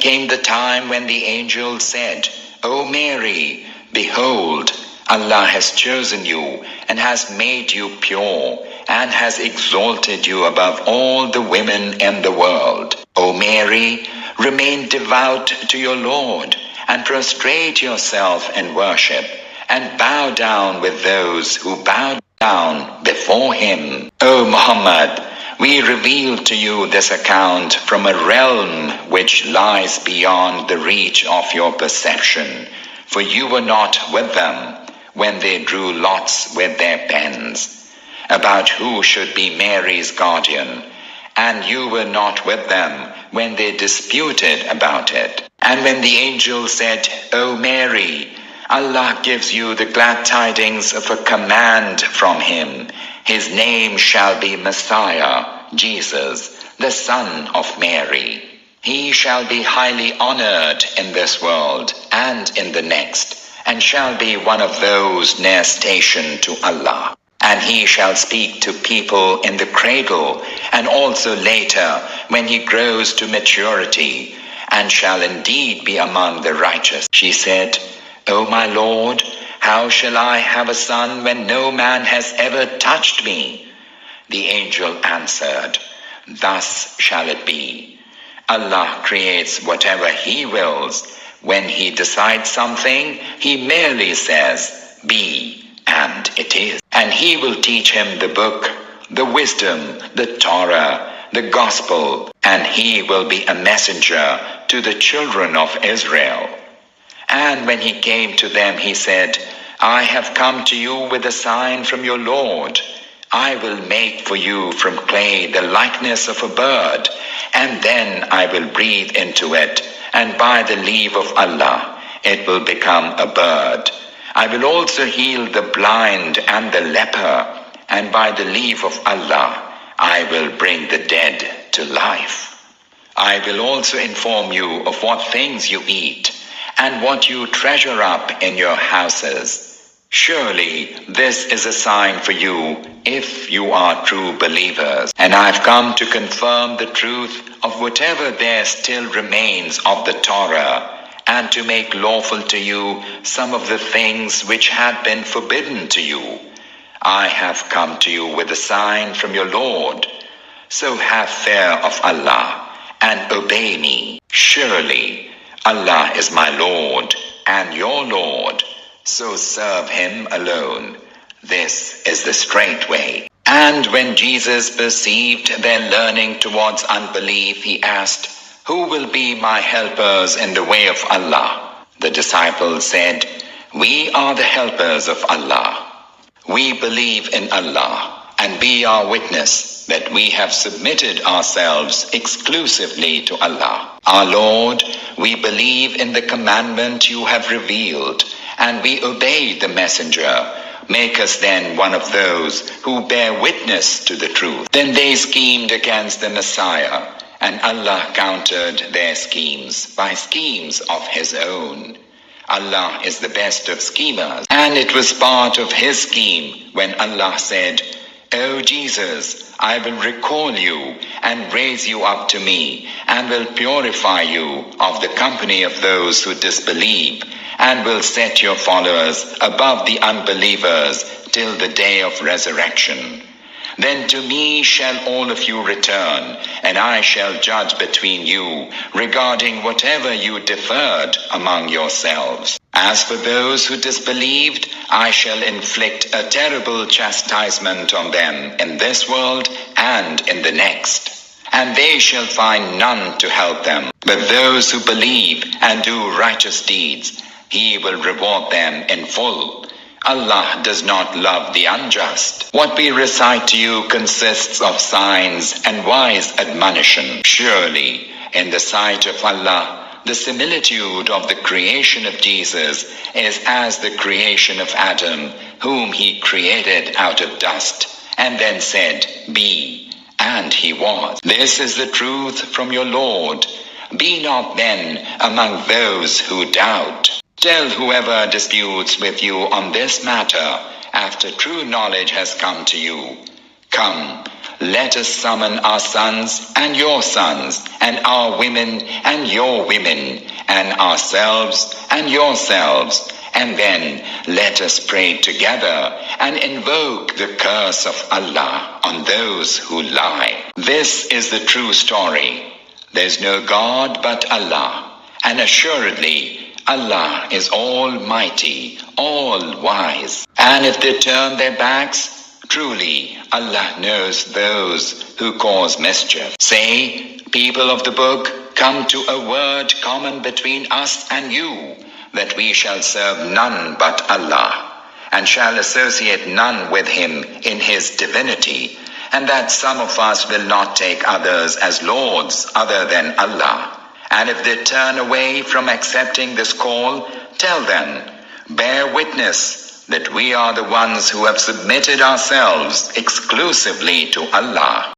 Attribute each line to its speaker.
Speaker 1: came the time when the angel said, "O Mary, behold, Allah has chosen you and has made you pure and has exalted you above all the women in the world. O Mary, remain devout to your Lord and prostrate yourself in worship and bow down with those who bow down before him. O Muhammad, we reveal to you this account from a realm which lies beyond the reach of your perception, for you were not with them when they drew lots with their pens about who should be Mary's guardian, and you were not with them when they disputed about it. And when the angel said, O Mary, Allah gives you the glad tidings of a command from him. His name shall be Messiah, Jesus, the son of Mary. He shall be highly honored in this world and in the next, and shall be one of those near station to Allah. And he shall speak to people in the cradle, and also later when he grows to maturity, and shall indeed be among the righteous. She said, O my Lord, how shall I have a son when no man has ever touched me? The angel answered, Thus shall it be. Allah creates whatever he wills. When he decides something, he merely says, Be, and it is. And he will teach him the book, the wisdom, the Torah, the gospel, and he will be a messenger to the children of Israel. And when he came to them, he said, I have come to you with a sign from your Lord. I will make for you from clay the likeness of a bird, and then I will breathe into it, and by the leave of Allah, it will become a bird. I will also heal the blind and the leper, and by the leave of Allah, I will bring the dead to life. I will also inform you of what things you eat, and what you treasure up in your houses. Surely this is a sign for you if you are true believers. And I've come to confirm the truth of whatever there still remains of the Torah, and to make lawful to you some of the things which had been forbidden to you. I have come to you with a sign from your Lord. So have fear of Allah and obey me. Surely Allah is my Lord and your Lord, so serve him alone. This is the straight way. And when Jesus perceived their learning towards unbelief, he asked, Who will be my helpers in the way of Allah? The disciples said, We are the helpers of Allah. We believe in Allah, and be our witness that we have submitted ourselves exclusively to Allah. Our Lord, we believe in the commandment you have revealed, and we obey the messenger. Make us then one of those who bear witness to the truth. Then they schemed against the Messiah, and Allah countered their schemes by schemes of his own. Allah is the best of schemers, and it was part of his scheme when Allah said, O Jesus, I will recall you and raise you up to me, and will purify you of the company of those who disbelieve, and will set your followers above the unbelievers till the day of resurrection. Then to me shall all of you return, and I shall judge between you regarding whatever you deferred among yourselves. As for those who disbelieved, I shall inflict a terrible chastisement on them in this world and in the next, and they shall find none to help them. But those who believe and do righteous deeds, he will reward them in full. Allah does not love the unjust. What we recite to you consists of signs and wise admonition. Surely, in the sight of Allah, the similitude of the creation of Jesus is as the creation of Adam, whom he created out of dust, and then said, Be, and he was. This is the truth from your Lord. Be not then among those who doubt. Tell whoever disputes with you on this matter, after true knowledge has come to you, Come, let us summon our sons and our women and your women, and ourselves and yourselves, and then let us pray together and invoke the curse of Allah on those who lie. This is the true story. There's no God but Allah, and assuredly Allah is almighty, all-wise. And if they turn their backs, truly Allah knows those who cause mischief. Say, people of the book, come to a word common between us and you, that we shall serve none but Allah, and shall associate none with him in his divinity, and that some of us will not take others as lords other than Allah. And if they turn away from accepting this call, tell them, bear witness that we are the ones who have submitted ourselves exclusively to Allah.